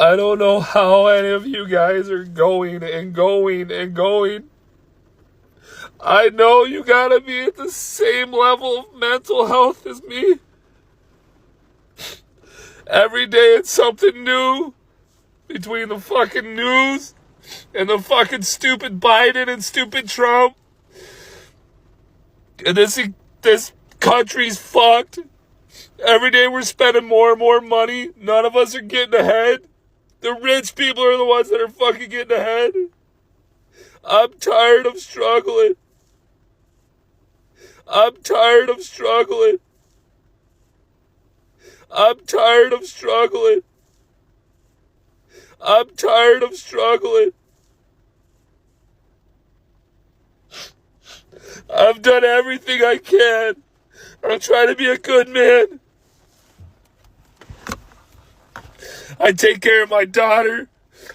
I don't know how any of you guys are going and going and going. I know you gotta be at the same level of mental health as me. Every day it's something new between the fucking news and the fucking stupid Biden and stupid Trump. And this country's fucked. Every day we're spending more and more money. None of us are getting ahead. The rich people are the ones that are fucking getting ahead. I'm tired of struggling. I'm tired of struggling. I'm tired of struggling. I'm tired of struggling. I've done everything I can. I'm trying to be a good man. I take care of my daughter.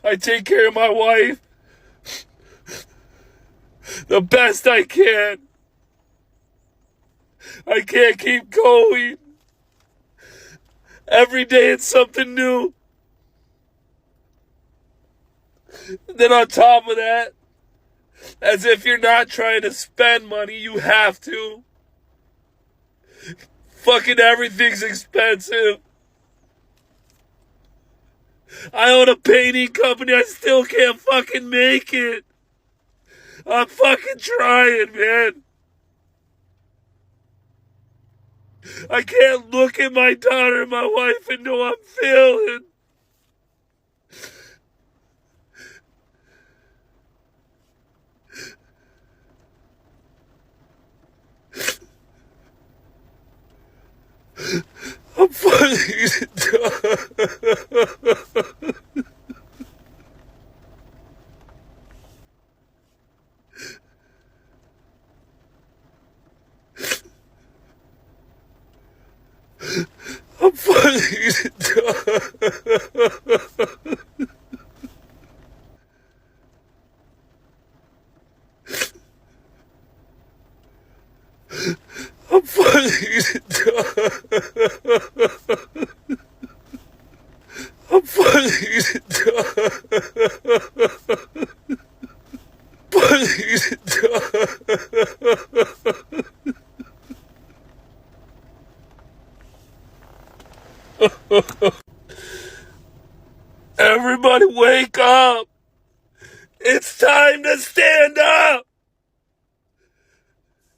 I take care of my wife. The best I can. I can't keep going. Every day it's something new. And then on top of that, as if you're not trying to spend money, you have to. Fucking everything's expensive. I own a painting company, I still can't fucking make it. I'm fucking trying, man. I can't look at my daughter and my wife and know I'm failing. I'm fucking I'm fucking I'm fucking I'm fucking Everybody wake up. It's time to stand up.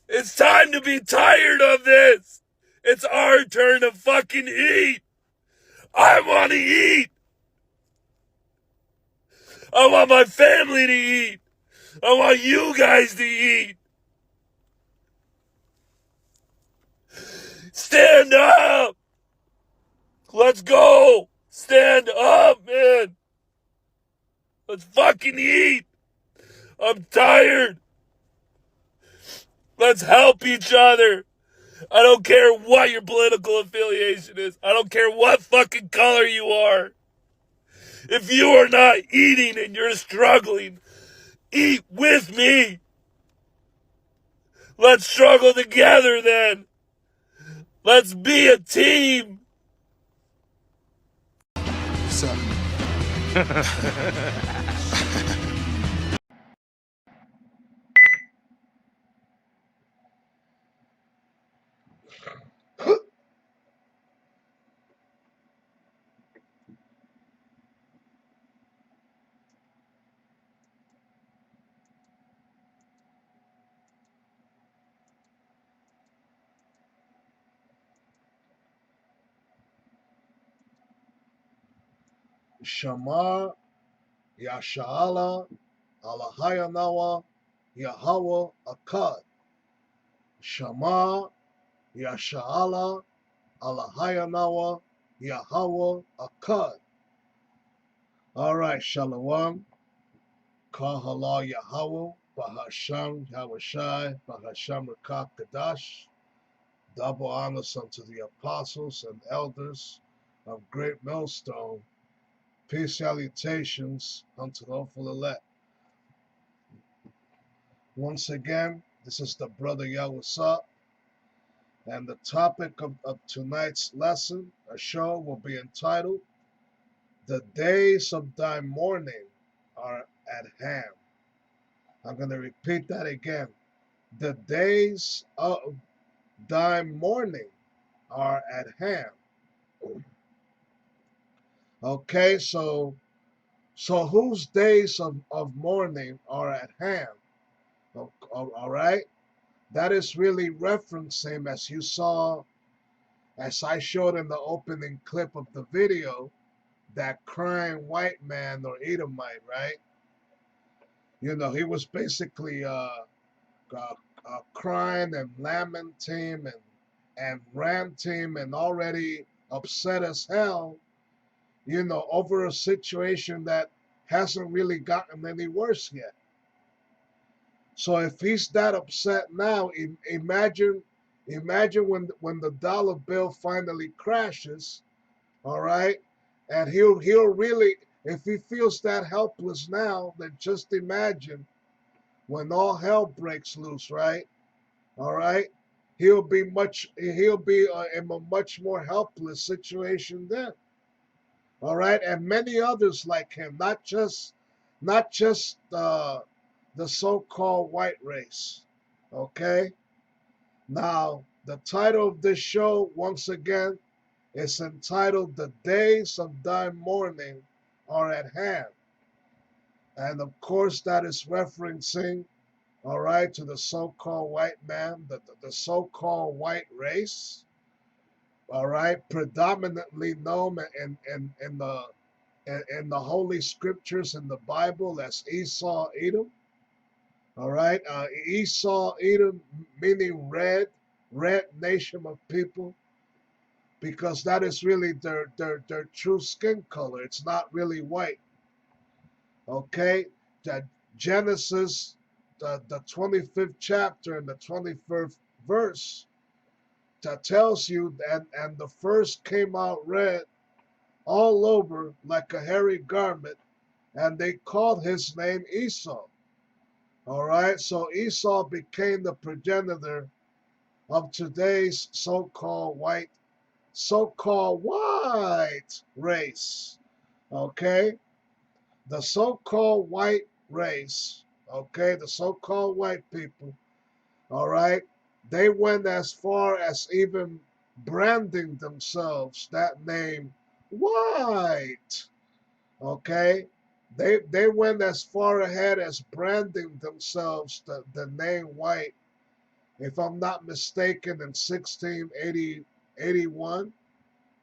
It's time to be tired of this. It's our turn to fucking eat. I want to eat. I want my family to eat. I want you guys to eat. Stand up. Let's go. Stand up, man. Let's fucking eat. I'm tired. Let's help each other. I don't care what your political affiliation is. I don't care what fucking color you are. If you are not eating and you're struggling, eat with me. Let's struggle together then. Let's be a team. What's up? Shama Yasha'ala Alahayanawa Yahweh Akkad. Shama Yasha'ala Alahayanawa Yahweh Akkad. All right, Shalom. Kahala Yahweh Bahasham Yahweh Bahasham Rakak Kadash. Double honors unto the apostles and elders of Great Millstone. Peace salutations unto the hopeful elect. Once again, this is the brother Yahweh, and the topic of tonight's lesson, a show, will be entitled The days of thy mourning are at hand. I'm going to repeat that again. The days of thy mourning are at hand. Okay, so whose days of mourning are at hand? All right, that is really referencing, as you saw, as I showed in the opening clip of the video, that crying white man or Edomite, right? You know, he was basically uh, crying and lamenting and ranting and already upset as hell, you know, over a situation that hasn't really gotten any worse yet. So if he's that upset now, imagine when the dollar bill finally crashes, all right, and he'll really, if he feels that helpless now, then just imagine when all hell breaks loose, right? All right, he'll be in a much more helpless situation then. All right, and many others like him, not just the so-called white race. Okay, now the title of this show once again is entitled "The Days of Thy Mourning Are at Hand," and of course that is referencing, all right, to the so-called white man, the so-called white race, all right, predominantly known in the Holy Scriptures in the Bible as Esau, Edom, all right, Esau, Edom, meaning red nation of people, because that is really their true skin color. It's not really white, okay? That Genesis, the 25th chapter and the 21st verse, that tells you that, and the first came out red all over like a hairy garment, and they called his name Esau. All right, so Esau became the progenitor of today's so-called white race. Okay, the so-called white race. Okay, the so-called white people. All right, they went as far as even branding themselves that name white. Okay, they went as far ahead as branding themselves the name white, if I'm not mistaken, in 1681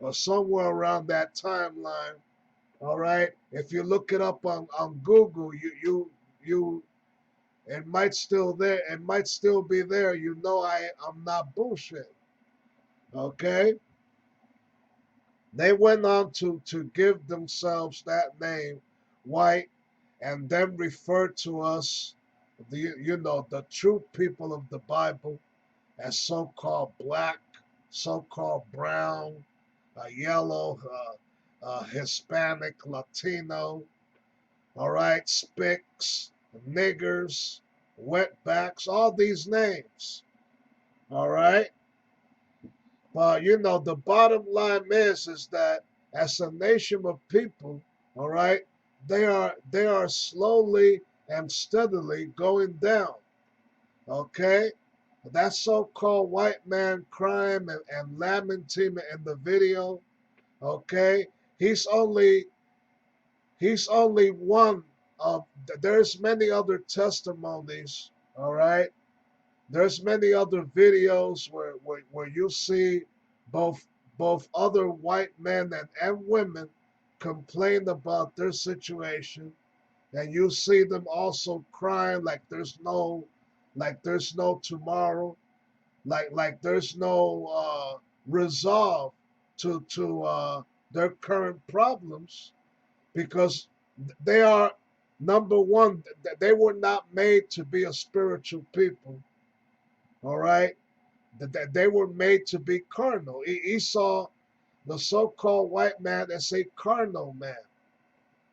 or somewhere around that timeline. All right, if you look it up on Google, you it might still there. It might still be there. You know, I'm not bullshit. Okay, they went on to give themselves that name, white, and then refer to us, the true people of the Bible, as so-called black, so-called brown, yellow, Hispanic, Latino, all right, spics, niggers, wetbacks, all these names, all right. But the bottom line is that as a nation of people, all right, they are slowly and steadily going down. Okay, that so-called white man crying and lamenting in the video. Okay, he's only one of. There's many other testimonies. All right, there's many other videos where you see both other white men and women complain about their situation, and you see them also crying like there's no tomorrow, like there's no resolve to their current problems, because they are, number one, they were not made to be a spiritual people. All right, that they were made to be carnal. Esau, the so-called white man, is a carnal man.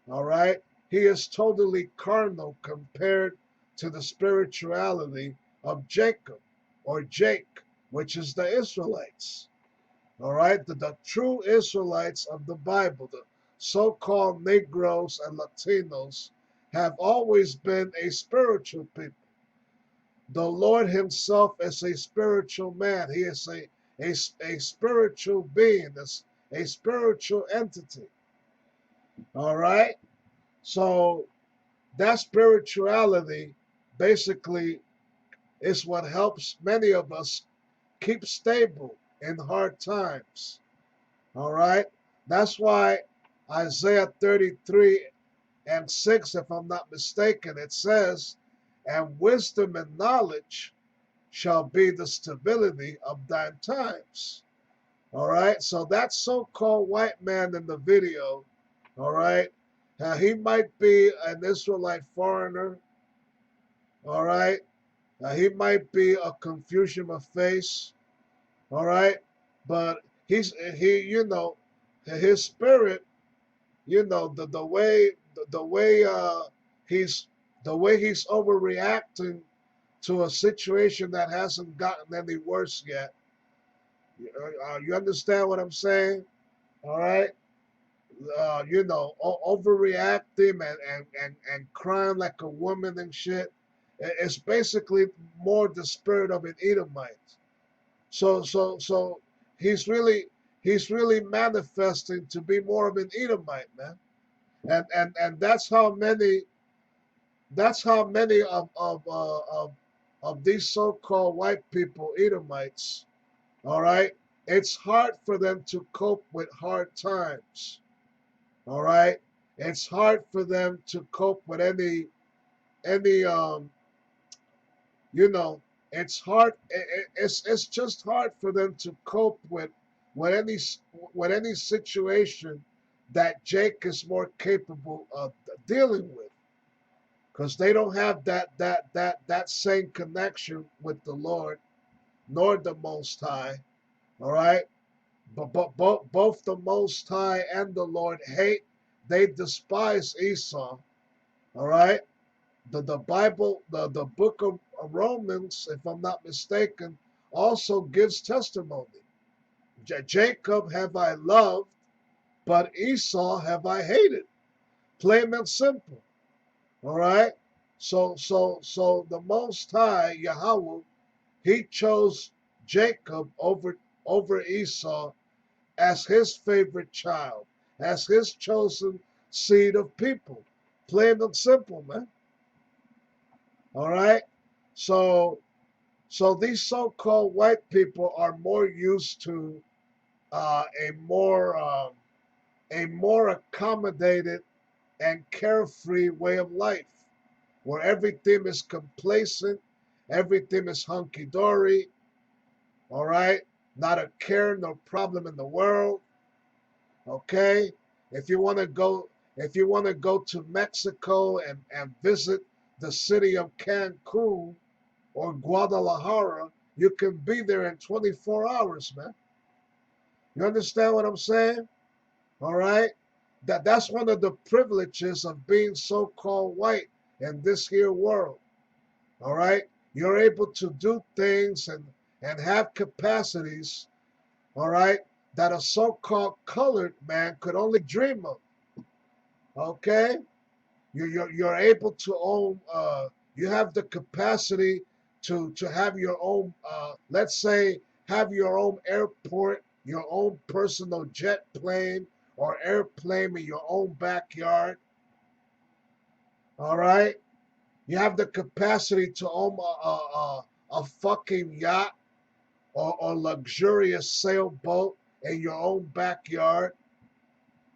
All right, he is totally carnal compared to the spirituality of Jacob or Jake, which is the Israelites. All right, the true Israelites of the Bible, the so-called Negroes and Latinos have always been a spiritual people. The Lord himself is a spiritual man. He is a spiritual being, a spiritual entity. All right? So that spirituality basically is what helps many of us keep stable in hard times. All right? That's why Isaiah 33:6, if I'm not mistaken, it says, and wisdom and knowledge shall be the stability of thine times. All right? So that so called white man in the video, all right, he might be an Israelite foreigner, all right? He might be a Confucian of face, all right? But his spirit, the way he's the way he's overreacting to a situation that hasn't gotten any worse yet. You understand what I'm saying? All right. Overreacting and crying like a woman and shit. It's basically more the spirit of an Edomite. So he's really he's really manifesting to be more of an Edomite, man. And that's how many of these so-called white people, Edomites, all right, it's hard for them to cope with hard times. All right, it's hard for them to cope with any you know it's hard. It's just hard for them to cope with any with any situation that Jake is more capable of dealing with, because they don't have that same connection with the Lord nor the Most High. All right, but both the Most High and the Lord they despise Esau. All right, the Bible, the book of Romans, if I'm not mistaken, also gives testimony. Jacob have I loved, but Esau have I hated. Plain and simple. All right. So the Most High Yahweh, he chose Jacob over Esau as his favorite child, as his chosen seed of people. Plain and simple, man. All right. So so these so-called white people are more used to uh, a more um, a more accommodated and carefree way of life, where everything is complacent, everything is hunky dory. All right, not a care, no problem in the world. Okay, if you want to go, if you want to go to Mexico and visit the city of Cancun or Guadalajara, you can be there in 24 hours, man. You understand what I'm saying? All right? That's one of the privileges of being so-called white in this here world. All right? You're able to do things and have capacities, all right, that a so-called colored man could only dream of. Okay? You're able to own you have the capacity to have your own let's say have your own airport, your own personal jet plane or airplane in your own backyard. All right, you have the capacity to own a fucking yacht or luxurious sailboat in your own backyard.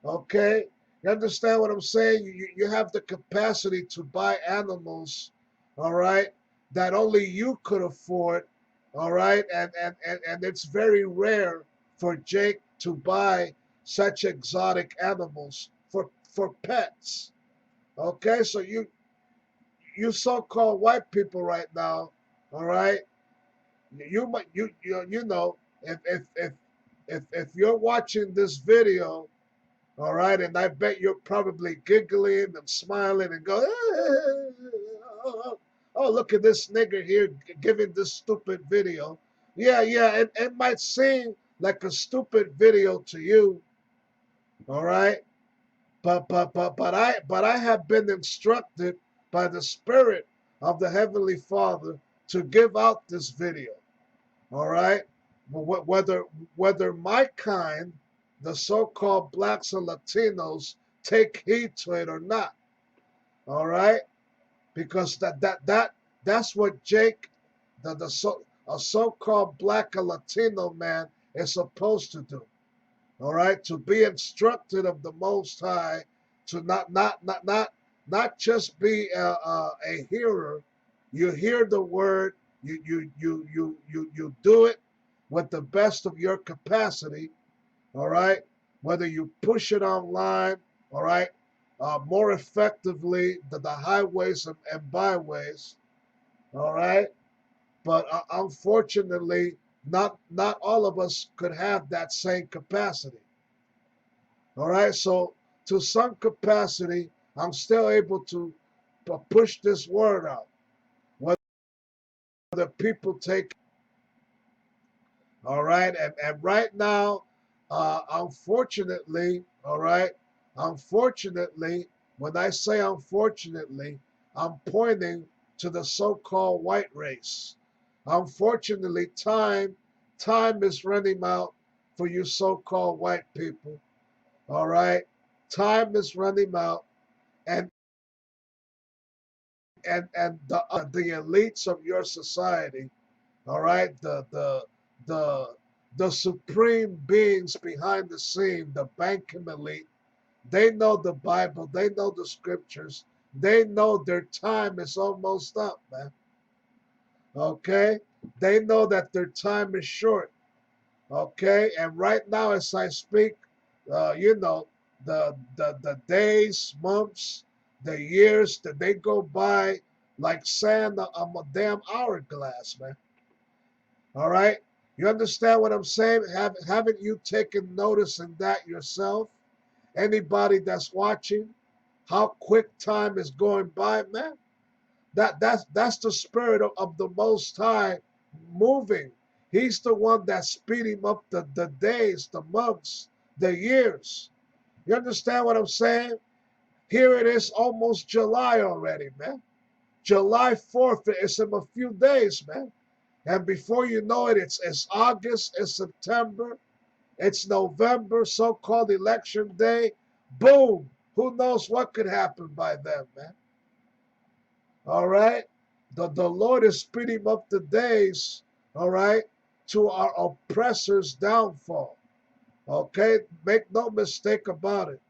Okay? You understand what I'm saying? You have the capacity to buy animals, all right, that only you could afford, all right? And it's very rare for Jake to buy such exotic animals for pets. Okay? So you so-called white people right now, all right? You might you know if you're watching this video, all right, and I bet you're probably giggling and smiling and go, oh, look at this nigger here giving this stupid video. Yeah, it might seem like a stupid video to you, all right, But I have been instructed by the Spirit of the Heavenly Father to give out this video. All right, whether my kind, the so-called blacks and Latinos, take heed to it or not. All right, because that's what Jake, a so-called black and Latino man, is supposed to do. All right, to be instructed of the Most High, to not just be a hearer. You hear the word, you do it with the best of your capacity. All right, whether you push it online, all right, more effectively the highways and byways. All right, but unfortunately, not all of us could have that same capacity. All right, so to some capacity, I'm still able to push this word out, whether people take. All right, and right now, unfortunately, all right, unfortunately, when I say unfortunately, I'm pointing to the so-called white race. Unfortunately, time is running out for you so-called white people. All right, time is running out, and the elites of your society, all right, the the supreme beings behind the scene, the banking elite, they know the Bible, they know the scriptures, they know their time is almost up, man. Okay, they know that their time is short. Okay, and right now as I speak, you know, the days, months, the years that they go by like sand on a damn hourglass, man. All right, you understand what I'm saying? Haven't you taken notice in that yourself? Anybody that's watching, how quick time is going by, man. That's the spirit of the Most High moving. He's the one that's speeding up the days, the months, the years. You understand what I'm saying? Here it is, almost July already, man. July 4th is in a few days, man. And before you know it, it's August, it's September, it's November, so-called election day. Boom! Who knows what could happen by then, man? All right? The Lord is speeding up the days, all right, to our oppressor's downfall. Okay? Make no mistake about it.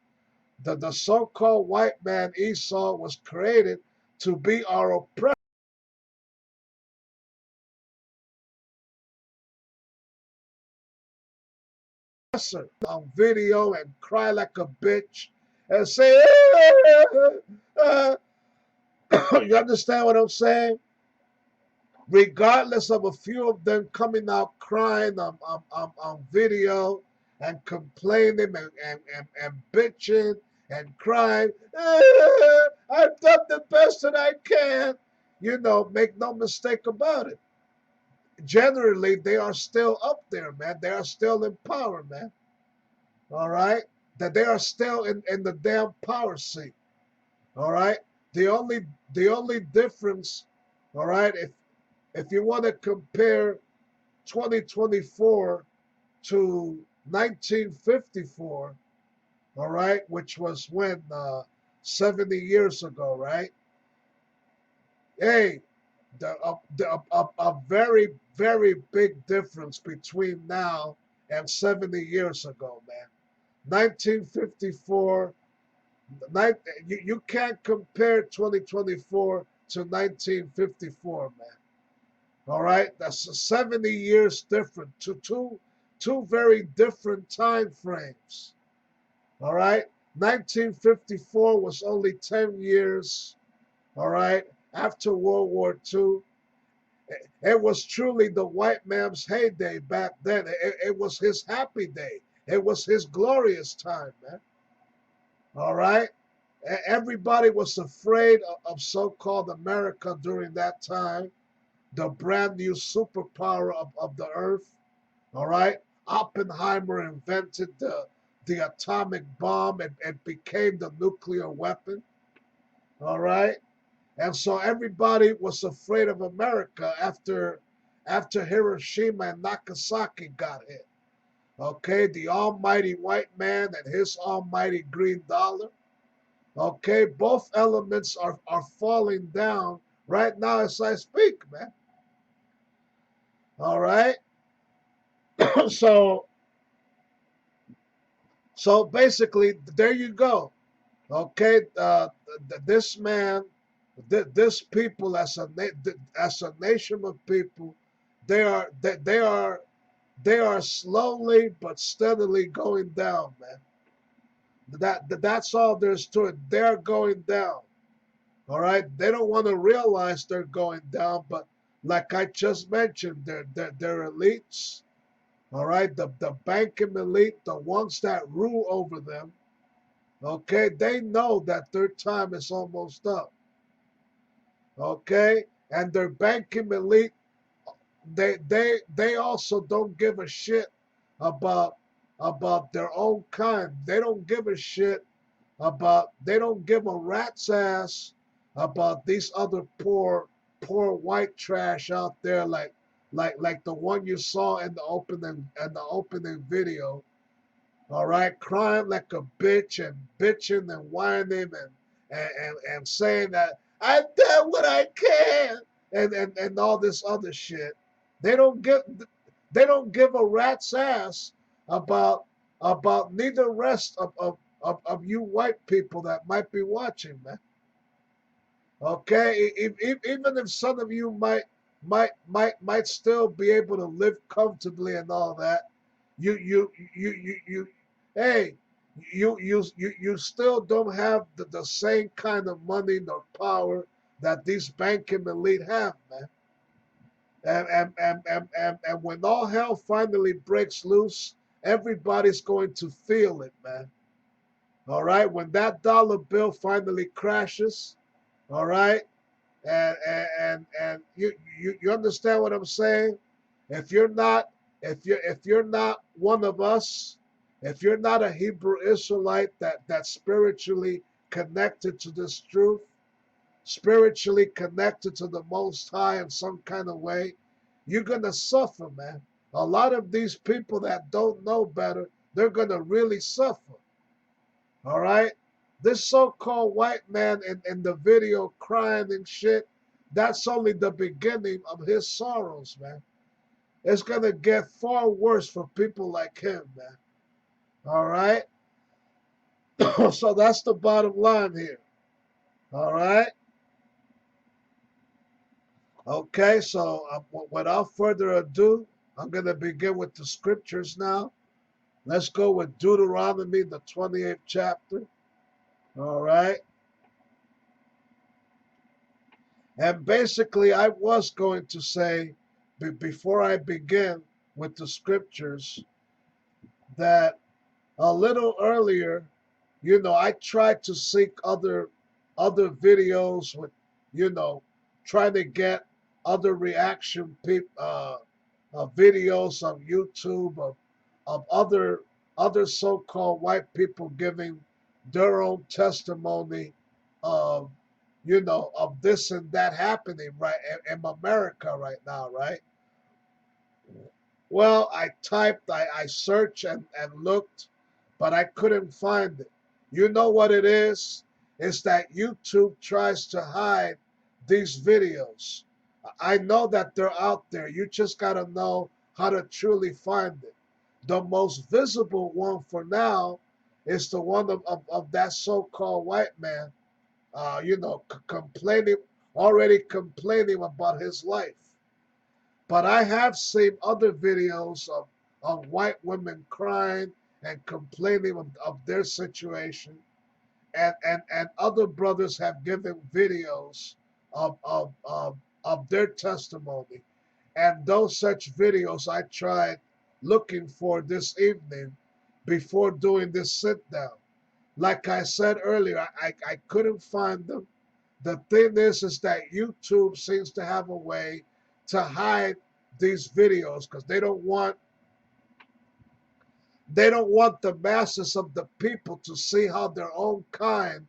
The so-called white man Esau was created to be our oppressor on video and cry like a bitch and say, you understand what I'm saying? Regardless of a few of them coming out crying on video and complaining and bitching and crying, I've done the best that I can. You know, make no mistake about it. Generally, they are still up there, man. They are still in power, man. All right? That they are still in the damn power seat. All right? The only the only difference, all right, if you want to compare 2024 to 1954, all right, which was when 70 years ago, right? Hey, a very, very big difference between now and 70 years ago, man. 1954, you can't compare 2024 to 1954, man. All right, that's 70 years different to two very different time frames. All right, 1954 was only 10 years. All right, after World War II, it was truly the white man's heyday back then. It was his happy day. It was his glorious time, man. All right, everybody was afraid of so-called America during that time, the brand new superpower of the earth. All right. Oppenheimer invented the atomic bomb and became the nuclear weapon. All right. And so everybody was afraid of America after Hiroshima and Nagasaki got hit. Okay, the almighty white man and his almighty green dollar. Okay, both elements are falling down right now as I speak, man. All right. so so basically, there you go. Okay, this man, this people as a nation of people, they are slowly but steadily going down, man. That's all there's to it. They're going down. All right, they don't want to realize they're going down, but like I just mentioned, they're elites. All right, the banking elite, the ones that rule over them. Okay, they know that their time is almost up. Okay, and their banking elite, they also don't give a shit about their own kind. They don't give a shit about. They don't give a rat's ass about these other poor white trash out there, like the one you saw in the opening video. All right, crying like a bitch and bitching and whining and saying that I've done what I can and all this other shit. They don't give they don't give a rat's ass about neither rest of you white people that might be watching, man. Okay, even if some of you might still be able to live comfortably and all that, you hey, you still don't have the same kind of money nor power that these banking elite have, man. And when all hell finally breaks loose, everybody's going to feel it, man. All right, when that dollar bill finally crashes, all right, and you understand what I'm saying? If you're not if you're not one of us, if you're not a Hebrew Israelite that's spiritually connected to this truth, spiritually connected to the Most High in some kind of way, you're gonna suffer, man. A lot of these people that don't know better, they're gonna really suffer. All right. This so-called white man in the video crying and shit, that's only the beginning of his sorrows, man. It's gonna get far worse for people like him, man. All right. So that's the bottom line here. All right. Okay. So without further ado, I'm gonna begin with the scriptures now. Let's go with Deuteronomy, the 28th chapter. All right. And basically, I was going to say, before I begin with the scriptures, that a little earlier, I tried to seek other videos with, you know, trying to get other reaction videos on YouTube of other so-called white people giving their own testimony of of this and that happening right in America right now, right? Well, I typed, I searched and looked, but I couldn't find it. You know what it is? It's that YouTube tries to hide these videos. I know that they're out there. You just got to know how to truly find it. The most visible one for now is the one of that so-called white man, complaining, already complaining about his life. But I have seen other videos of white women crying and complaining of their situation. And other brothers have given videos of their testimony. And those such videos I tried looking for this evening before doing this sit down. Like I said earlier, I couldn't find them. The thing is that YouTube seems to have a way to hide these videos because They don't want the masses of the people to see how their own kind,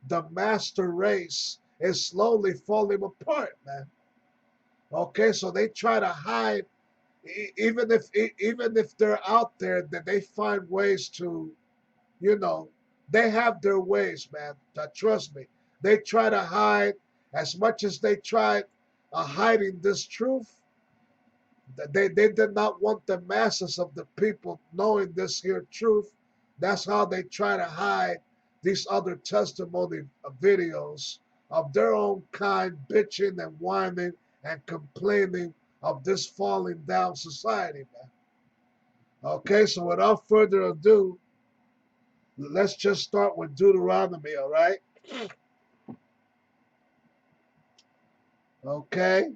the master race, is slowly falling apart, man. Okay, so they try to hide, even if they're out there, that they find ways to, you know, they have their ways, man. Trust me. They try to hide as much as they tried hiding this truth. They did not want the masses of the people knowing this here truth. That's how they try to hide these other testimony videos of their own kind bitching and whining and complaining of this falling down society, man. Okay, so without further ado, let's just start with Deuteronomy, all right? Okay.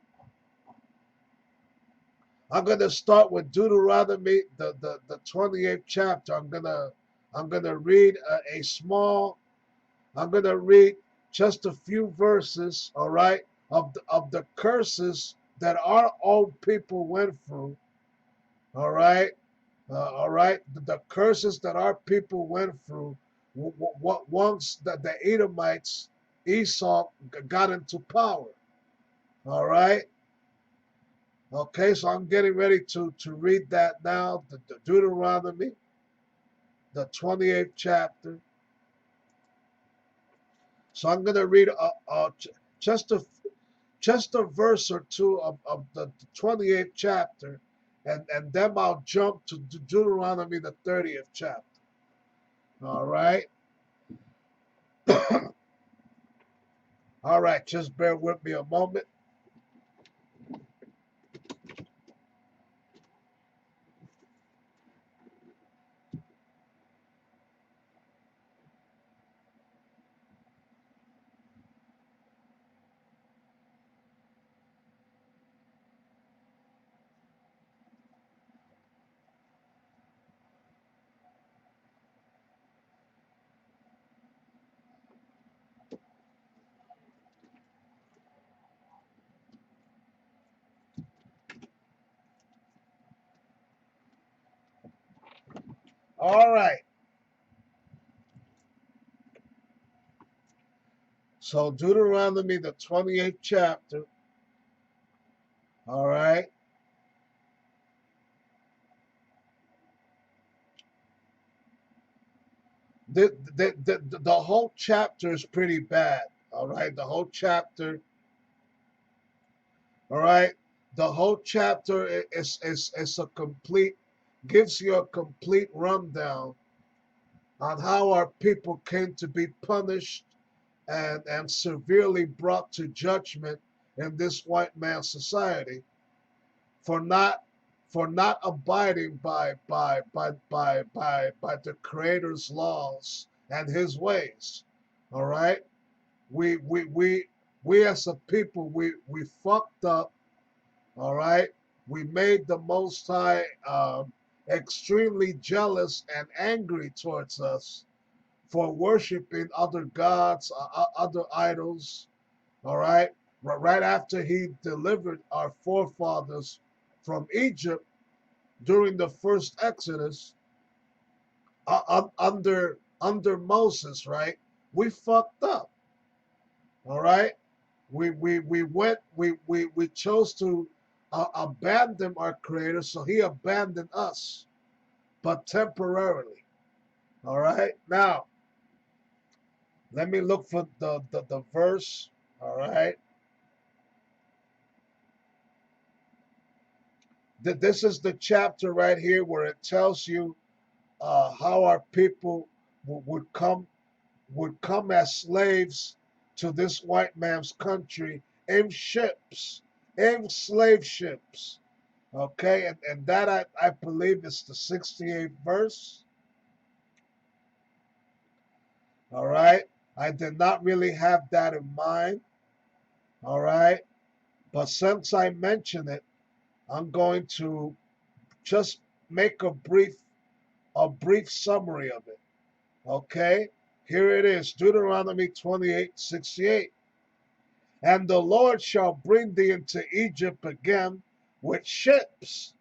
I'm gonna start with Deuteronomy, the 28th chapter. I'm gonna read a small. I'm gonna read just a few verses, all right, of the curses that our old people went through, all right, all right, the curses that our people went through. What once that the Edomites, Esau got into power, all right. Okay, so I'm getting ready to read that now, the Deuteronomy, the 28th chapter. So I'm going to read just a just a verse or two of the 28th chapter, and then I'll jump to Deuteronomy, the 30th chapter. All right. All right, just bear with me a moment. All right. So Deuteronomy, the 28th chapter. All right. The whole chapter is pretty bad. All right. The whole chapter. All right. The whole chapter is a complete, gives you a complete rundown on how our people came to be punished and severely brought to judgment in this white man society for not abiding by the creator's laws and his ways. All right. We as a people, we fucked up. All right. We made the Most High extremely jealous and angry towards us for worshiping other gods, other idols. All right. Right after he delivered our forefathers from Egypt during the first Exodus, under Moses, right? We fucked up. All right. We chose to abandon our creator, so he abandoned us, but temporarily. All right. Now, let me look for the verse. All right. This is the chapter right here where it tells you how our people would come as slaves to this white man's country in ships, in slave ships. Okay, and that I believe is the 68th verse. All right. I did not really have that in mind. All right. But since I mention it, I'm going to just make a brief summary of it. Okay. Here it is, Deuteronomy 28:68. And the Lord shall bring thee into Egypt again with ships.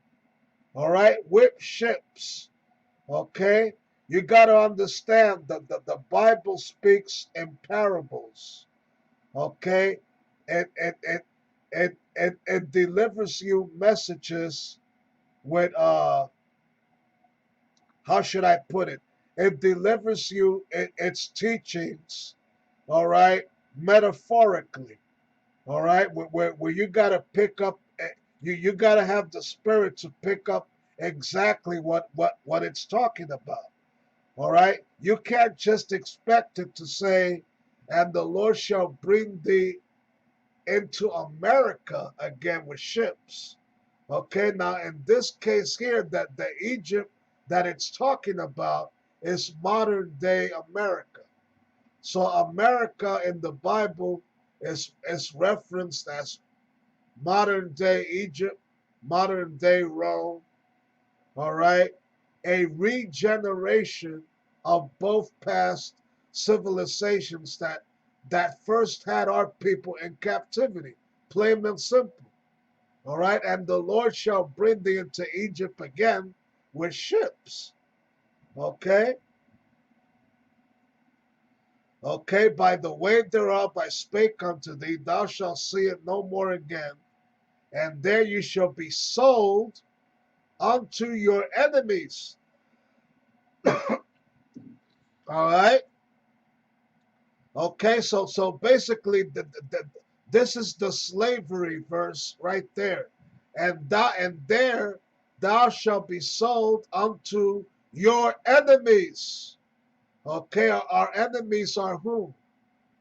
All right, with ships. Okay? You got to understand that the Bible speaks in parables. Okay? It delivers you messages with, how should I put it? It delivers you its teachings, all right, metaphorically, all right, where you got to pick up, you got to have the spirit to pick up exactly what it's talking about. All right, you can't just expect it to say, and the Lord shall bring thee into America again with ships. Okay, now in this case here, that the Egypt that it's talking about is modern day America. So America in the Bible is referenced as modern day Egypt, modern day Rome, all right? A regeneration of both past civilizations that first had our people in captivity, plain and simple. All right, and the Lord shall bring thee into Egypt again with ships. Okay, okay, by the way thereof I spake unto thee, thou shalt see it no more again, and there you shall be sold unto your enemies. All right, okay, so basically, this is the slavery verse right there, and there thou shalt be sold unto your enemies. Okay, our enemies are who?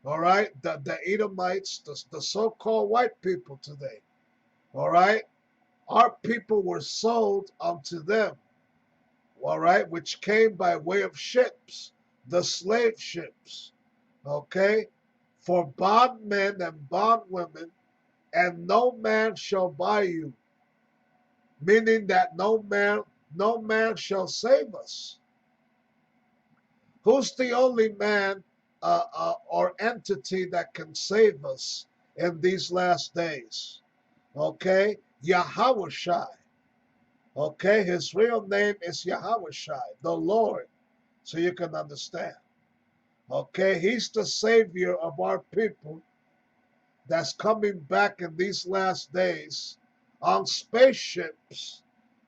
All right, the Edomites, the so-called white people today. All right, our people were sold unto them. All right, which came by way of ships, the slave ships. Okay, for bondmen and bondwomen, and no man shall buy you, meaning that no man shall save us. Who's the only man or entity that can save us in these last days? Okay, Yahweh. Okay, his real name is Yahweh, the Lord, so you can understand. Okay, he's the savior of our people that's coming back in these last days on spaceships,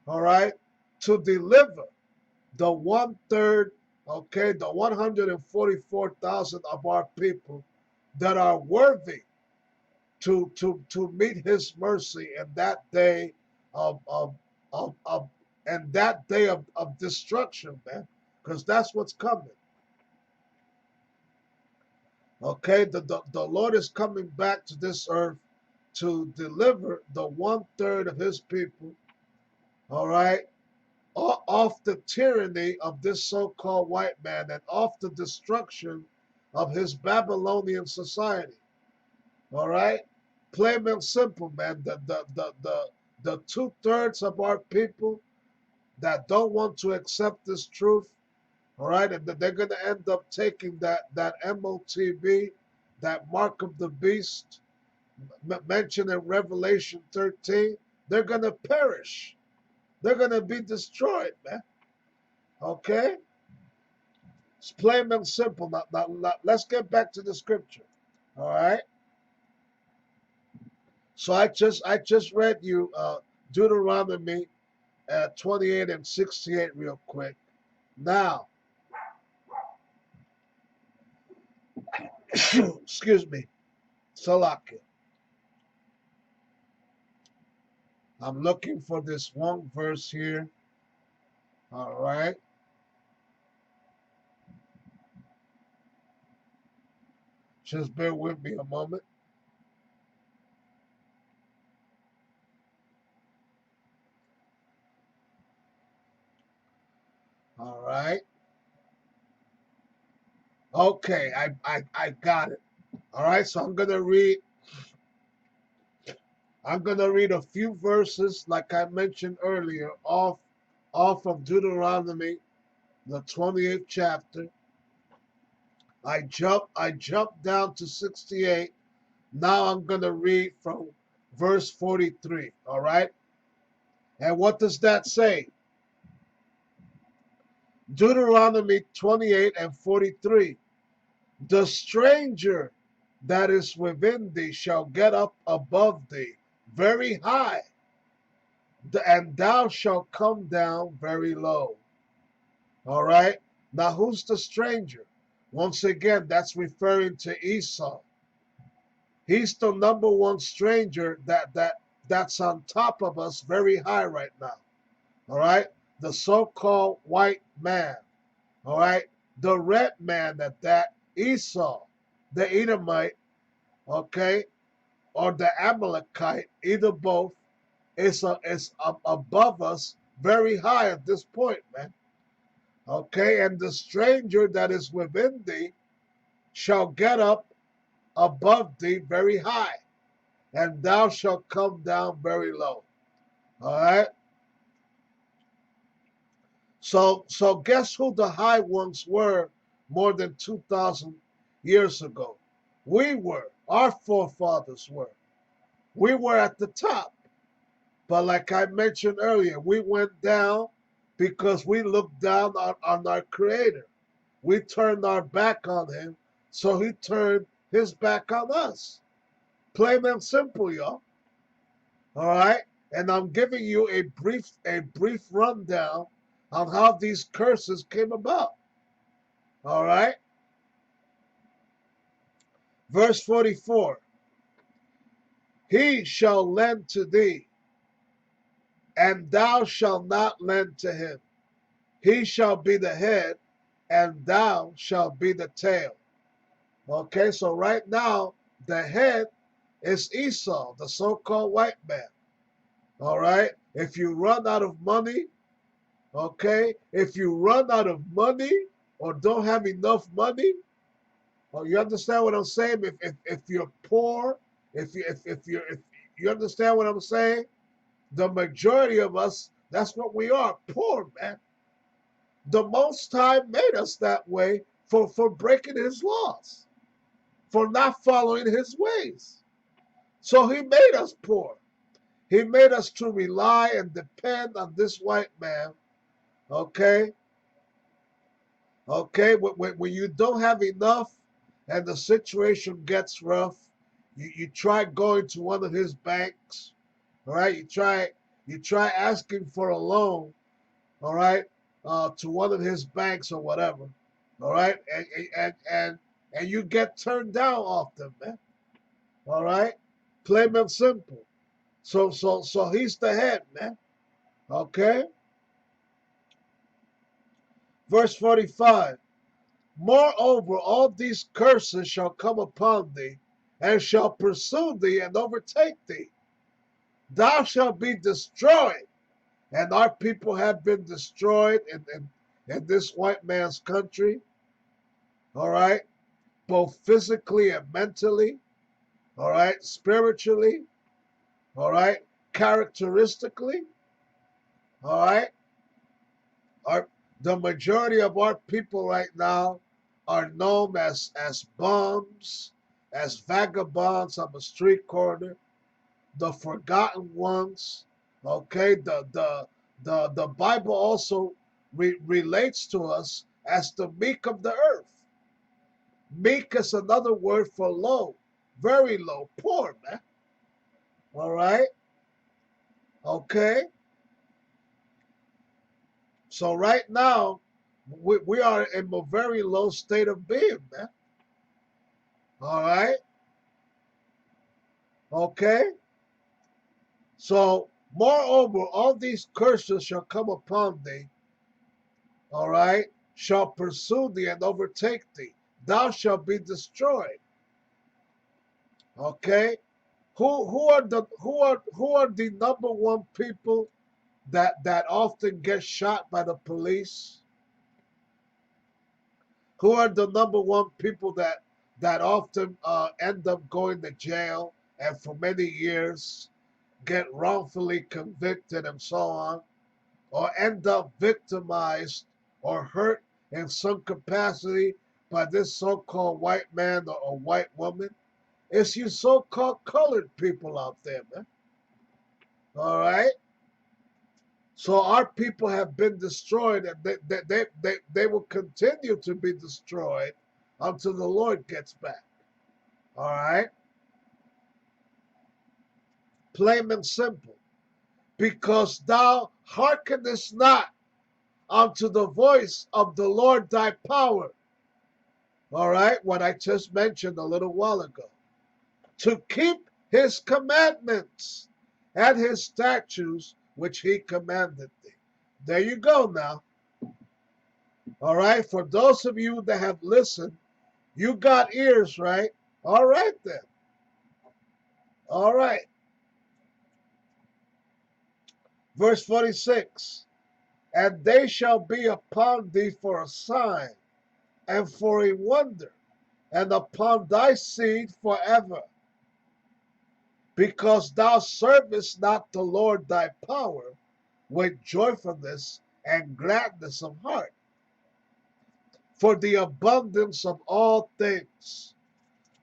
all right, to deliver the 1/3, okay, the 144,000 of our people that are worthy to meet his mercy in that day of and that day of destruction, man, because that's what's coming. Okay, the Lord is coming back to this earth to deliver the 1/3 of his people, all right, off the tyranny of this so-called white man and off the destruction of his Babylonian society. All right, plain and simple, man. The 2/3 of our people that don't want to accept this truth, all right, and that they're going to end up taking that MOTB, that mark of the beast, mentioned in Revelation 13. They're going to perish. They're going to be destroyed, man. Okay? It's plain and simple. Now, let's get back to the scripture. All right? So I just read you Deuteronomy 28 and 68 real quick. Now, excuse me, Salakia. I'm looking for this one verse here. All right. Just bear with me a moment. All right. Okay, I got it. All right, so I'm gonna read a few verses like I mentioned earlier off of Deuteronomy, the 28th chapter. I jumped down to 68. Now I'm gonna read from verse 43. All right, and what does that say? Deuteronomy 28 and 43. The stranger that is within thee shall get up above thee very high, and thou shalt come down very low. All right. Now, who's the stranger? Once again, that's referring to Esau. He's the number one stranger that's on top of us very high right now. All right. The so-called white man. All right. The red man that Esau, the Edomite, okay, or the Amalekite, either both, is above us very high at this point, man. Okay, and the stranger that is within thee shall get up above thee very high, and thou shalt come down very low. All right. So guess who the high ones were more than 2,000 years ago? We were. Our forefathers were. We were at the top. But like I mentioned earlier, we went down because we looked down on our Creator. We turned our back on Him, so He turned His back on us. Plain and simple, y'all. All right? And I'm giving you a brief rundown on how these curses came about. All right? Verse 44. He shall lend to thee, and thou shalt not lend to him. He shall be the head, and thou shalt be the tail. Okay, so right now, the head is Esau, the so-called white man. All right? If you run out of money, okay, if you run out of money or don't have enough money, or you understand what I'm saying? If you're poor, if you understand what I'm saying? The majority of us, that's what we are, poor, man. The Most High made us that way for breaking His laws, for not following His ways. So He made us poor. He made us to rely and depend on this white man. Okay? Okay? When you don't have enough and the situation gets rough, you try going to one of his banks. All right? You try asking for a loan, all right, to one of his banks or whatever. All right? And you get turned down often, man. All right? Plain and simple. So he's the head, man. Okay? Verse 45. Moreover, all these curses shall come upon thee, and shall pursue thee and overtake thee. Thou shalt be destroyed. And our people have been destroyed in this white man's country. All right? Both physically and mentally. All right? Spiritually. All right? Characteristically. All right? Our, the majority of our people right now are known as bums, as vagabonds on the street corner, the forgotten ones. Okay, the Bible also relates to us as the meek of the earth. Meek is another word for low, very low, poor, man. All right, okay. So right now, we are in a very low state of being, man. All right, okay. So, moreover, all these curses shall come upon thee, all right, shall pursue thee and overtake thee. Thou shalt be destroyed. Okay? Who are the number one people that often get shot by the police? Who are the number one people that often end up going to jail and for many years get wrongfully convicted and so on, or end up victimized or hurt in some capacity by this so-called white man or white woman? It's you so-called colored people out there, man. All right? So our people have been destroyed, and they will continue to be destroyed until the Lord gets back. All right? Plain and simple. Because thou hearkenest not unto the voice of the Lord thy power. All right? What I just mentioned a little while ago. To keep his commandments and his statutes which he commanded thee. There you go now. All right? For those of you that have listened, you got ears, right? All right then. All right. Verse 46. And they shall be upon thee for a sign and for a wonder, and upon thy seed forever. Because thou servest not the Lord thy power with joyfulness and gladness of heart, for the abundance of all things.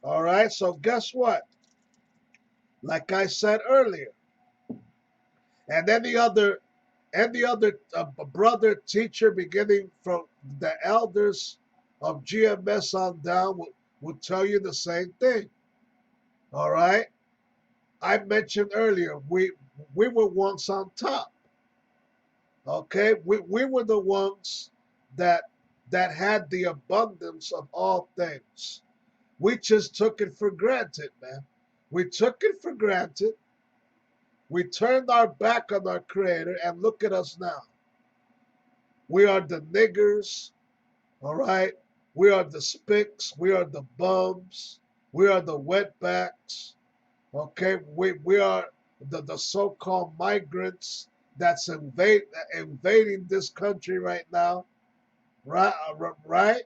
All right, so guess what? Like I said earlier, and any other brother teacher, beginning from the elders of GMS on down, will tell you the same thing. All right, I mentioned earlier we were once on top. Okay, we were the ones that had the abundance of all things. We just took it for granted, man. We took it for granted. We turned our back on our Creator, and look at us now. We are the niggers, all right? We are the spicks. We are the bums. We are the wetbacks, okay? We are the so-called migrants that's invading this country right now, right? Right?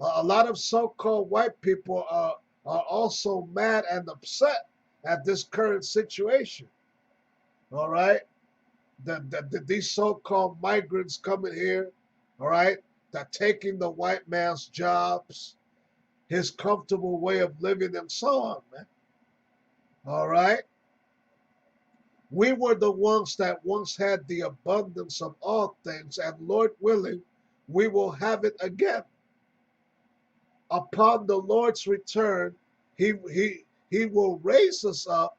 A lot of so-called white people are also mad and upset at this current situation, all right? These so-called migrants coming here, all right, that taking the white man's jobs, his comfortable way of living, and so on, man. All right. We were the ones that once had the abundance of all things, and Lord willing, we will have it again. Upon the Lord's return, he will raise us up,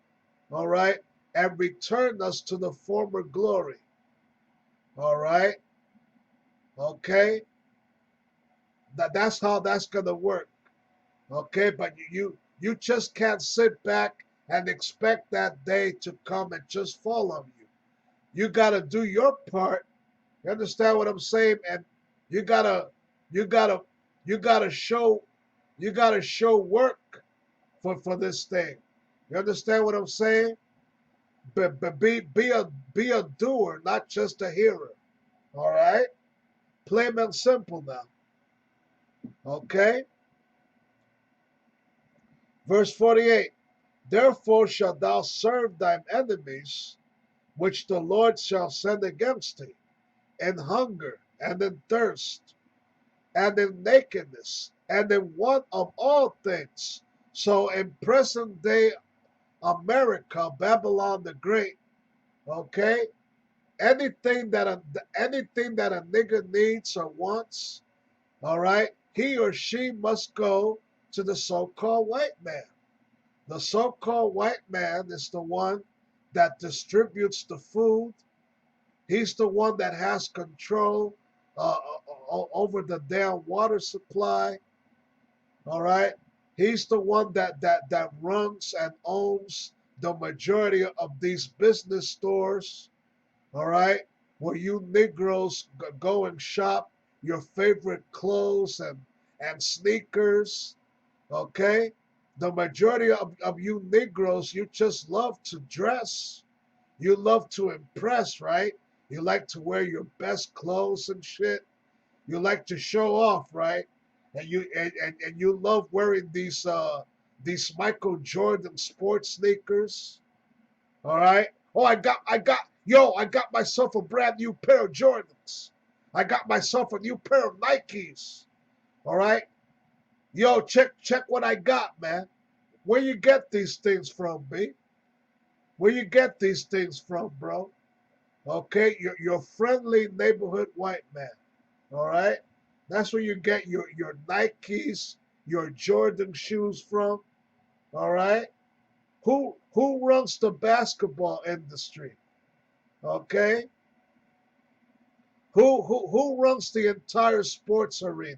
all right, and return us to the former glory. All right. Okay. That's how that's gonna work. Okay, but you just can't sit back and expect that day to come and just fall on you. You gotta do your part. You understand what I'm saying? And you gotta you gotta you gotta show work for this thing. You understand what I'm saying? But be a doer, not just a hearer. All right? Plain and simple now. Okay? Verse 48. Therefore shalt thou serve thine enemies, which the Lord shall send against thee, in hunger, and in thirst, and in nakedness, and in want of all things. So in present day America, Babylon the Great, okay, anything that a nigger needs or wants, all right, he or she must go to the so-called white man. The so-called white man is the one that distributes the food. He's the one that has control over the damn water supply. All right. He's the one that runs and owns the majority of these business stores. All right, where you Negroes go and shop your favorite clothes and sneakers. Okay, the majority of you Negroes, you just love to dress. You love to impress, right? You like to wear your best clothes and shit. You like to show off, right? And you love wearing these Michael Jordan sports sneakers. All right. Oh, I got myself a brand new pair of Jordans. I got myself a new pair of Nikes. All right. Yo, check what I got, man. Where you get these things from, B? Where you get these things from, bro? Okay, your friendly neighborhood white man. All right, that's where you get your Nikes, your Jordan shoes from. All right, who runs the basketball industry? Okay, who runs the entire sports arena?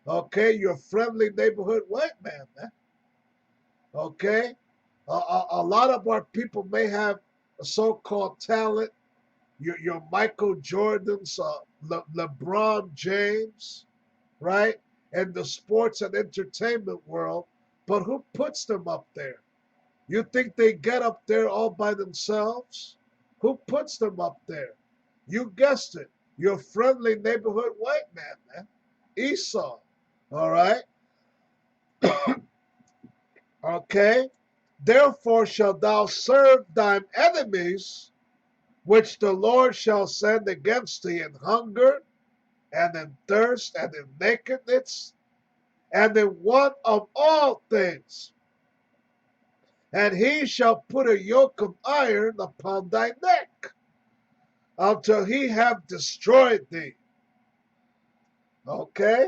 Okay, your friendly neighborhood white man, man. Okay, a lot of our people may have a so-called talent. Your Michael Jordans, LeBron James, right? And the sports and entertainment world, but who puts them up there? You think they get up there all by themselves? Who puts them up there? You guessed it. Your friendly neighborhood white man, man. Esau. All right? Okay? Therefore shalt thou serve thine enemies, which the Lord shall send against thee in hunger, and in thirst, and in nakedness, and in want of all things. And he shall put a yoke of iron upon thy neck, until he have destroyed thee. Okay?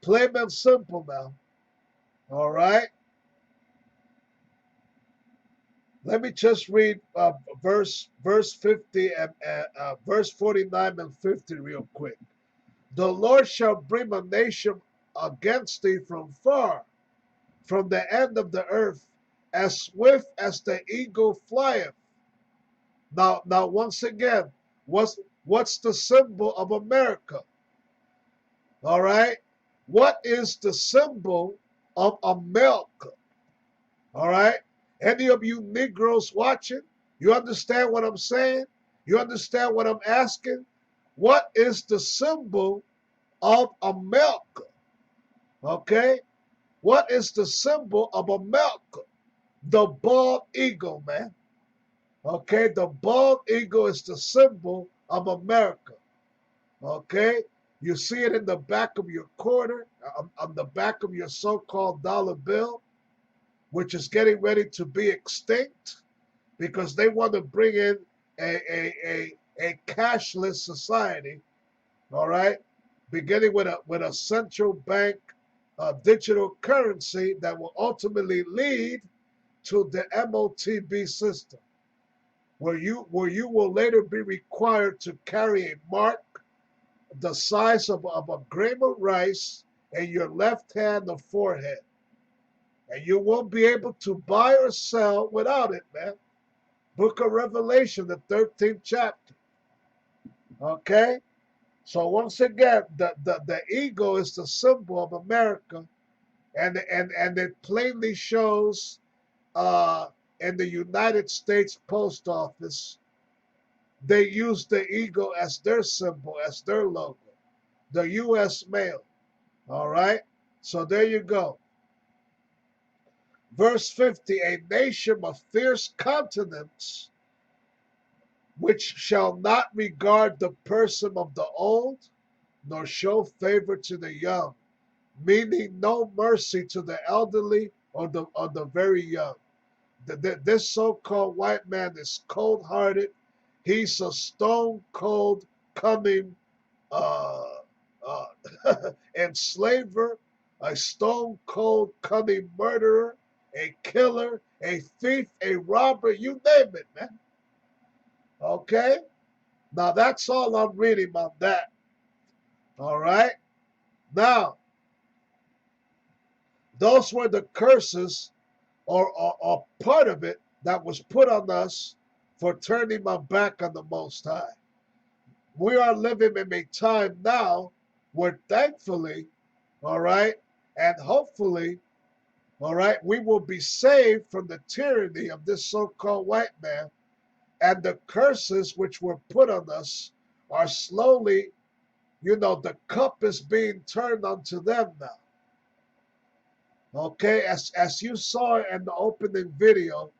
Plain and simple now. All right? Let me just read verse 50 and verse 49 and 50 real quick. The Lord shall bring a nation against thee from far, from the end of the earth, as swift as the eagle flieth. Now, once again, what's the symbol of America? All right, what is the symbol of America? All right, any of you Negroes watching, you understand what I'm saying? You understand what I'm asking? What is the symbol of America? Okay, what is the symbol of America? The bald eagle, man. Okay, the bald eagle is the symbol of America. Okay, you see it in the back of your quarter, on the back of your so-called dollar bill, which is getting ready to be extinct because they want to bring in a cashless society. All right, beginning with a central bank digital currency that will ultimately lead to the MOTB system, where you will later be required to carry a mark the size of a grain of rice in your left hand or forehead. And you won't be able to buy or sell without it, man. Book of Revelation, the 13th chapter. Okay? So once again, the eagle is the symbol of America, and it plainly shows in the United States Post Office. They use the eagle as their symbol, as their logo. The U.S. mail. All right? So there you go. Verse 50, a nation of fierce countenance, which shall not regard the person of the old, nor show favor to the young, meaning no mercy to the elderly or the very young. This so-called white man is cold-hearted. He's a stone-cold coming uh, uh, enslaver, a stone cold cunning murderer, a killer, a thief, a robber, you name it, man. Okay? Now that's all I'm reading on that. All right? Now, those were the curses or part of it that was put on us for turning my back on the Most High. We are living in a time now where thankfully, all right, and hopefully, all right, we will be saved from the tyranny of this so called white man, and the curses which were put on us are slowly, the cup is being turned onto them now. Okay, as you saw in the opening video,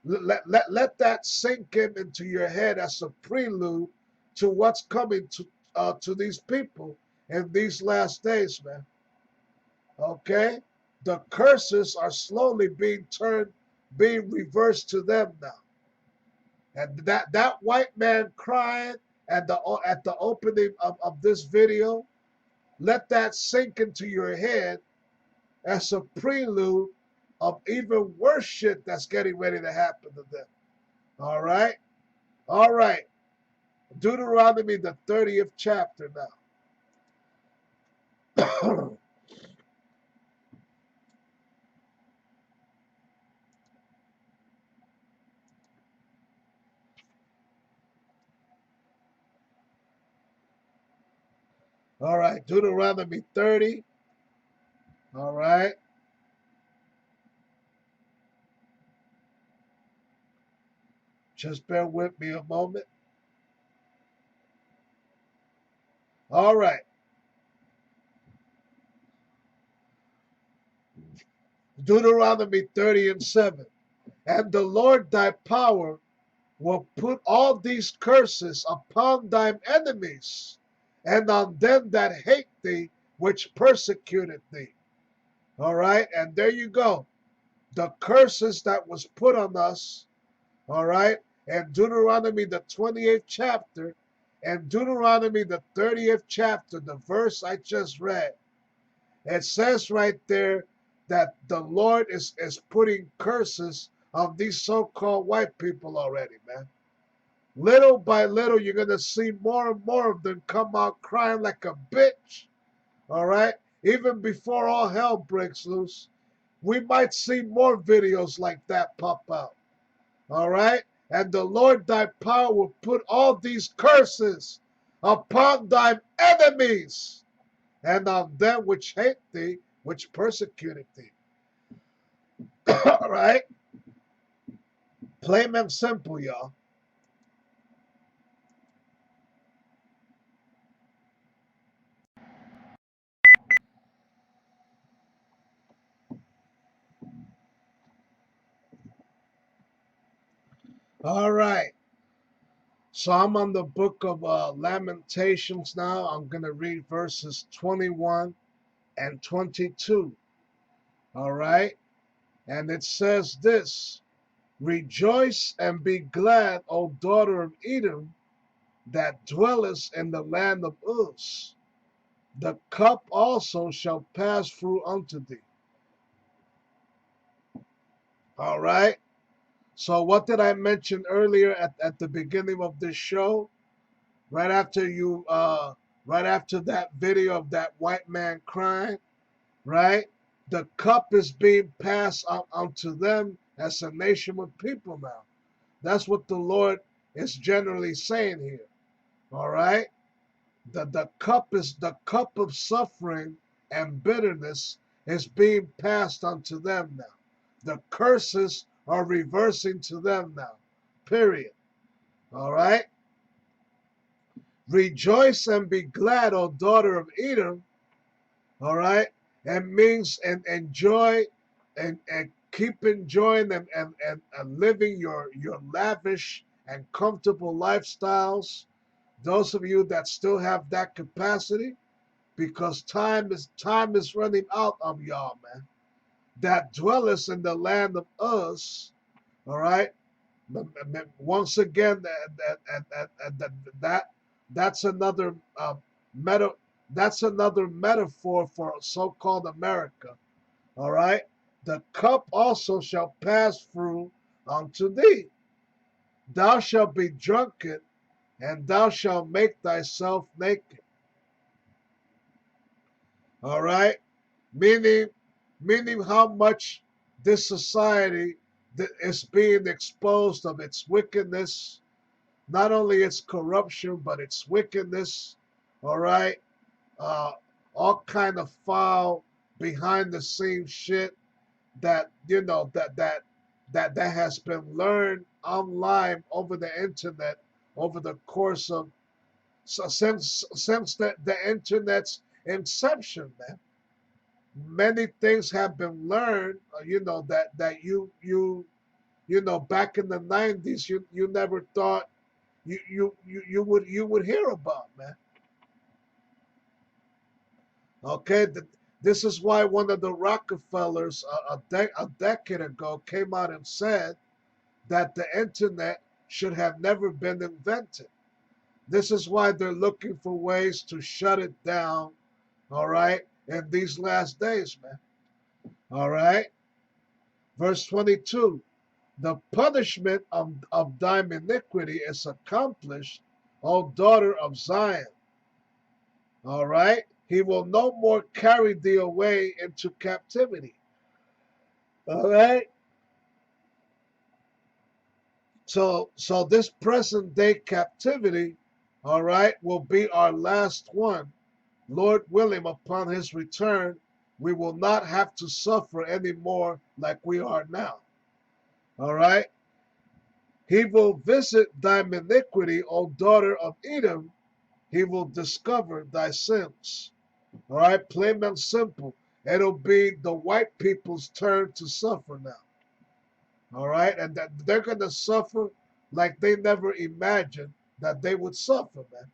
let that sink into your head as a prelude to what's coming to these people in these last days, man. Okay, the curses are slowly being reversed to them now. And that white man crying at the opening of this video, let that sink into your head as a prelude of even worse shit that's getting ready to happen to them. All right? All right. Deuteronomy, the 30th chapter now. All right. Deuteronomy 30. All right. Just bear with me a moment. All right. Deuteronomy 30 and 7. And the Lord thy power will put all these curses upon thine enemies and on them that hate thee, which persecuted thee. All right. And there you go. The curses that was put on us. All right. And Deuteronomy, the 28th chapter, and Deuteronomy, the 30th chapter, the verse I just read. It says right there that the Lord is putting curses on these so-called white people already, man. Little by little, you're going to see more and more of them come out crying like a bitch, all right? Even before all hell breaks loose, we might see more videos like that pop out, all right? And the Lord thy power will put all these curses upon thine enemies and on them which hate thee, which persecuted thee. All right? Plain and simple, y'all. All right. So I'm on the book of Lamentations now. I'm going to read verses 21 and 22. All right? And it says this: Rejoice and be glad, O daughter of Edom, that dwellest in the land of Uz. The cup also shall pass through unto thee. All right? So what did I mention earlier at the beginning of this show? Right after right after that video of that white man crying, right? The cup is being passed out onto them as a nation of people now. That's what the Lord is generally saying here. All right? The cup is the cup of suffering and bitterness is being passed onto them now. The curses are reversing to them now. Period. All right? Rejoice and be glad, O daughter of Edom. All right? It means and enjoy and keep enjoying and living your lavish and comfortable lifestyles. Those of you that still have that capacity, because time is running out of y'all, man. That dwelleth in the land of Uz, all right. Once again, that that's another meta. That's another metaphor for so-called America. All right. The cup also shall pass through unto thee. Thou shalt be drunken, and thou shalt make thyself naked. All right. Meaning, meaning how much this society that is being exposed of its wickedness, not only its corruption but its wickedness. All right, uh, all kind of foul behind the scenes shit that that has been learned online over the internet over the course of since the internet's inception, man. Many things have been learned, that you know back in the 90s you never thought you would hear about, man. Okay, this is why one of the Rockefellers a decade ago came out and said that the internet should have never been invented. This is why they're looking for ways to shut it down, all right, in these last days, man. All right. Verse 22, the punishment of thine iniquity is accomplished, O daughter of Zion. All right. He will no more carry thee away into captivity. All right. So this present day captivity, all right, will be our last one. Lord willing, upon his return, we will not have to suffer anymore like we are now. All right. He will visit thy iniquity, O daughter of Edom. He will discover thy sins. All right, plain and simple. It'll be the white people's turn to suffer now. All right, and that they're going to suffer like they never imagined that they would suffer, man.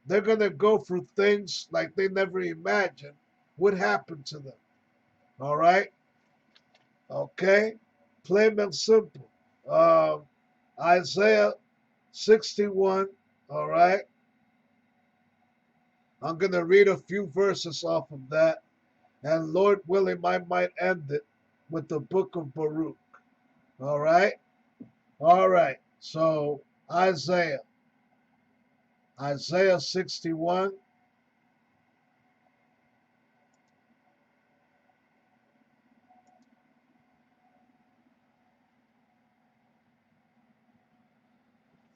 They're going to go through things like they never imagined would happen to them. All right, okay, plain and simple. Isaiah 61, all right. I'm going to read a few verses off of that. And Lord willing, I might end it with the book of Baruch. All right? All right. So, Isaiah 61.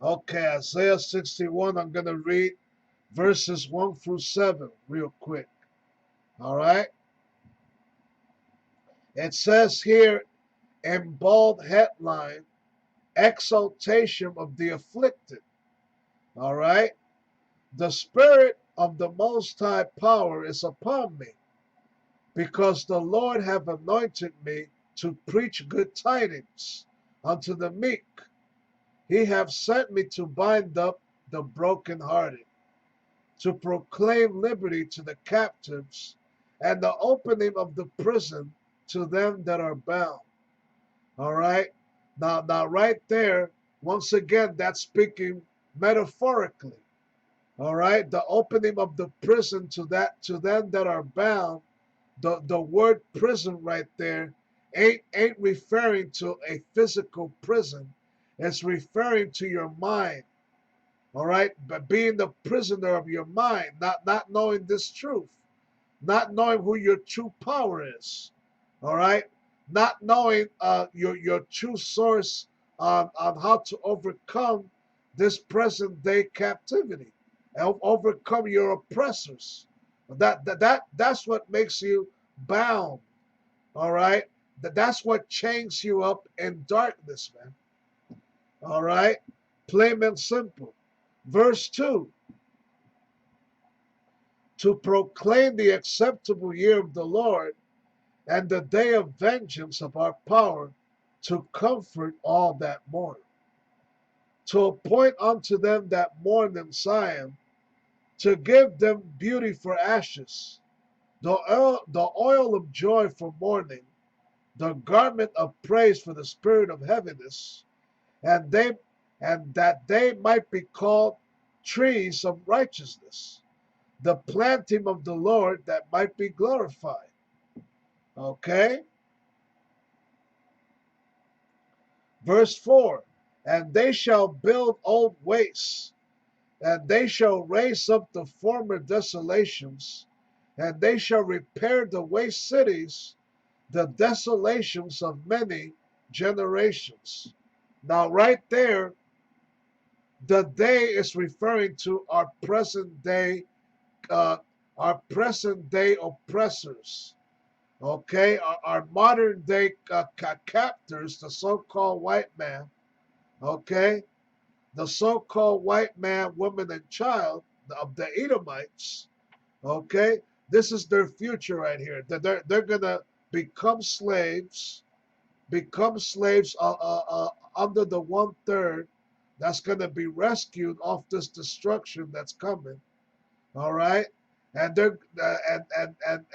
Okay, Isaiah 61. I'm going to read verses 1 through 7 real quick. All right? It says here in bold headline, exaltation of the afflicted. All right? The Spirit of the Most High Power is upon me, because the Lord hath anointed me to preach good tidings unto the meek. He hath sent me to bind up the brokenhearted, to proclaim liberty to the captives, and the opening of the prison to them that are bound. All right? Now right there, once again, that's speaking metaphorically. All right? The opening of the prison to them that are bound. The word prison right there ain't referring to a physical prison. It's referring to your mind. All right, but being the prisoner of your mind, not knowing this truth, not knowing who your true power is. All right, not knowing your true source on how to overcome this present day captivity and overcome your oppressors. That's what makes you bound. All right, that's what chains you up in darkness, man. All right, plain and simple. Verse 2, to proclaim the acceptable year of the Lord and the day of vengeance of our power, to comfort all that mourn, to appoint unto them that mourn in Zion, to give them beauty for ashes, the oil of joy for mourning, the garment of praise for the spirit of heaviness, and that they might be called trees of righteousness, the planting of the Lord that might be glorified. Okay? Verse 4, and they shall build old wastes, and they shall raise up the former desolations, and they shall repair the waste cities, the desolations of many generations. Now, right there, the day is referring to uh, our present day oppressors. Okay, our modern day captors, the so-called white man. Okay, the so-called white man, woman, and child of the Edomites. Okay, this is their future right here. They're gonna become slaves, under the 1/3 that's gonna be rescued off this destruction that's coming. All right, and they're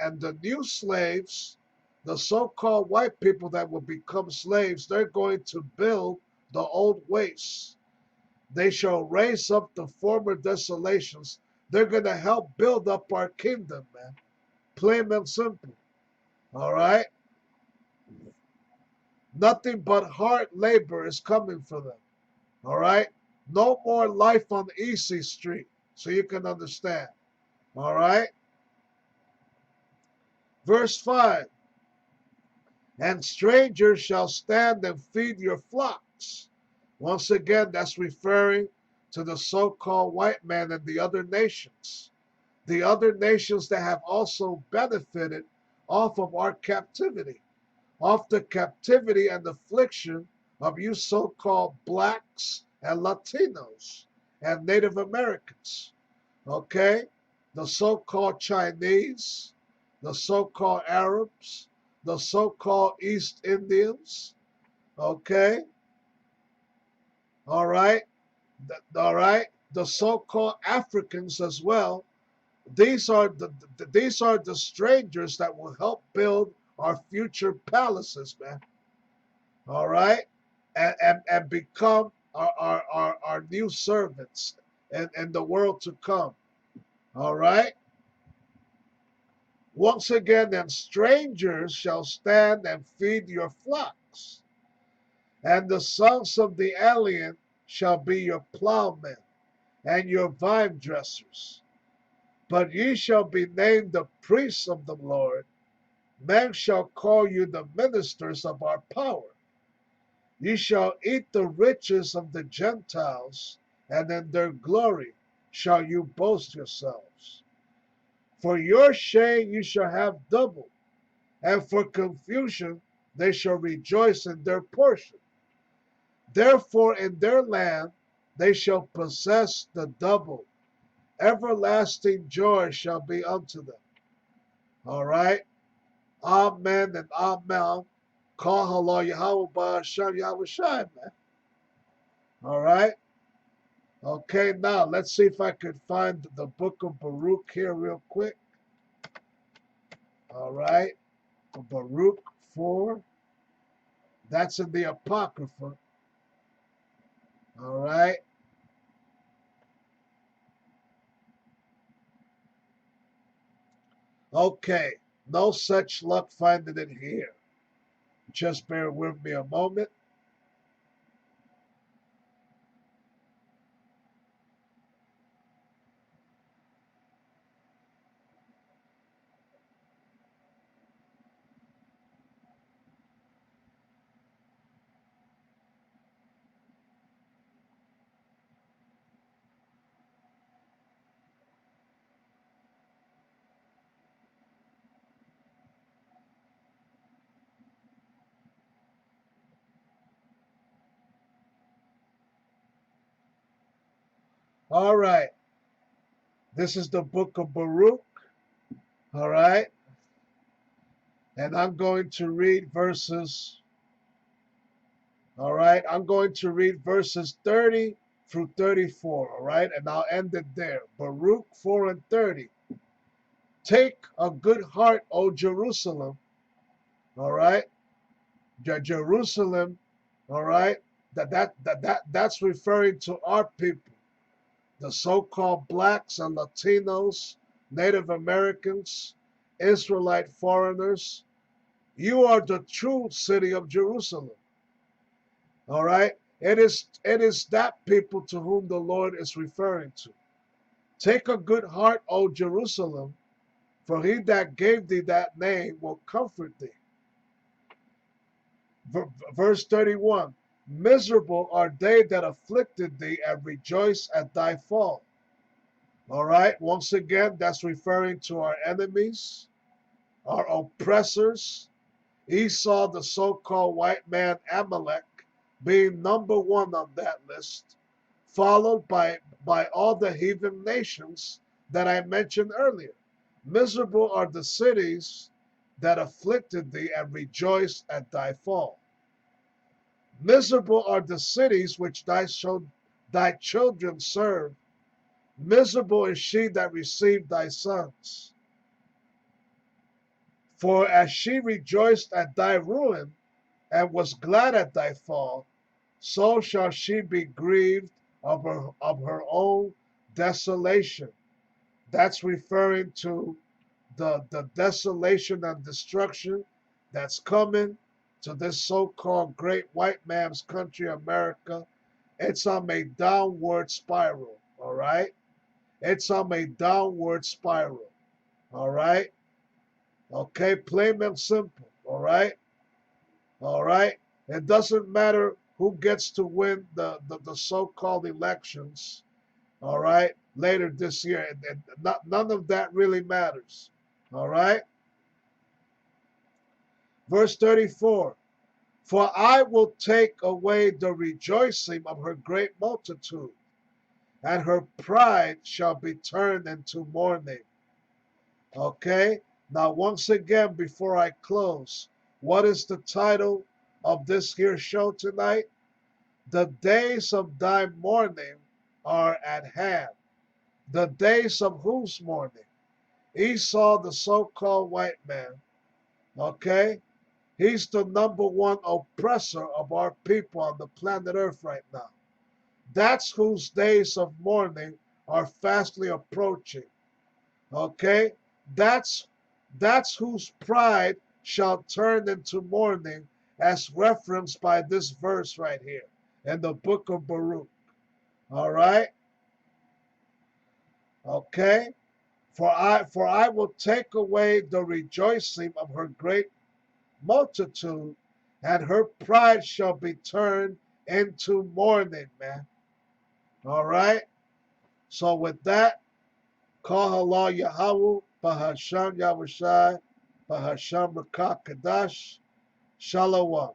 and the new slaves, the so-called white people that will become slaves, they're going to build the old wastes. They shall raise up the former desolations. They're going to help build up our kingdom, man. Plain and simple. All right? Nothing but hard labor is coming for them. All right? No more life on easy street, so you can understand. All right? Verse 5. And strangers shall stand and feed your flocks. Once again, that's referring to the so-called white man and the other nations. The other nations that have also benefited off of our captivity, off the captivity and affliction of you so-called blacks and Latinos and Native Americans. Okay? The so-called Chinese, the so-called Arabs, the so-called East Indians. Okay? All right? All right? The so-called Africans as well. These are the strangers that will help build our future palaces, man. All right? And become our new servants in the world to come. All right? Once again, then strangers shall stand and feed your flocks, and the sons of the alien shall be your plowmen and your vine dressers. But ye shall be named the priests of the Lord. Men shall call you the ministers of our power. Ye shall eat the riches of the Gentiles, and in their glory shall you boast yourselves. For your shame you shall have double, and for confusion they shall rejoice in their portion. Therefore in their land they shall possess the double. Everlasting joy shall be unto them. All right? Amen and amen. Call halal Yahweh Ba'ashem Yahweh Shai, man. All right? Okay, now let's see if I can find the book of Baruch here real quick. All right? Baruch 4. That's in the Apocrypha. All right? Okay, no such luck finding it here. Just bear with me a moment. All right, this is the book of Baruch. All right, and I'm going to read verses. All right, I'm going to read verses 30 through 34. All right, and I'll end it there. Baruch 4 and 30. Take a good heart, O Jerusalem. All right, Jerusalem. All right, that's referring to our people, the so-called blacks and Latinos, Native Americans, Israelite foreigners. You are the true city of Jerusalem. All right? It is that people to whom the Lord is referring to. Take a good heart, O Jerusalem, for he that gave thee that name will comfort thee. Verse 31. Miserable are they that afflicted thee and rejoice at thy fall. All right, once again, that's referring to our enemies, our oppressors. Esau, the so-called white man Amalek, being number one on that list, followed by all the heathen nations that I mentioned earlier. Miserable are the cities that afflicted thee and rejoiced at thy fall. Miserable are the cities which thy children serve. Miserable is she that received thy sons. For as she rejoiced at thy ruin, and was glad at thy fall, so shall she be grieved of her own desolation. That's referring to the desolation and destruction that's coming to this so-called great white man's country, America. It's on a downward spiral, all right? It's on a downward spiral, all right? Okay, plain and simple, all right? All right? It doesn't matter who gets to win the so-called elections, all right, later this year. None of that really matters, all right? Verse 34, for I will take away the rejoicing of her great multitude, and her pride shall be turned into mourning. Okay? Now, once again, before I close, what is the title of this here show tonight? The days of thy mourning are at hand. The days of whose mourning? Esau, the so-called white man. Okay? He's the number one oppressor of our people on the planet Earth right now. That's whose days of mourning are fastly approaching. Okay? That's that's whose pride shall turn into mourning, as referenced by this verse right here in the book of Baruch. All right? Okay? For I will take away the rejoicing of her great multitude, and her pride shall be turned into mourning, man. All right? So with that, call Allah Yahweh, Bahasham Yahushai, Bahasham Rakakadash, Shalom.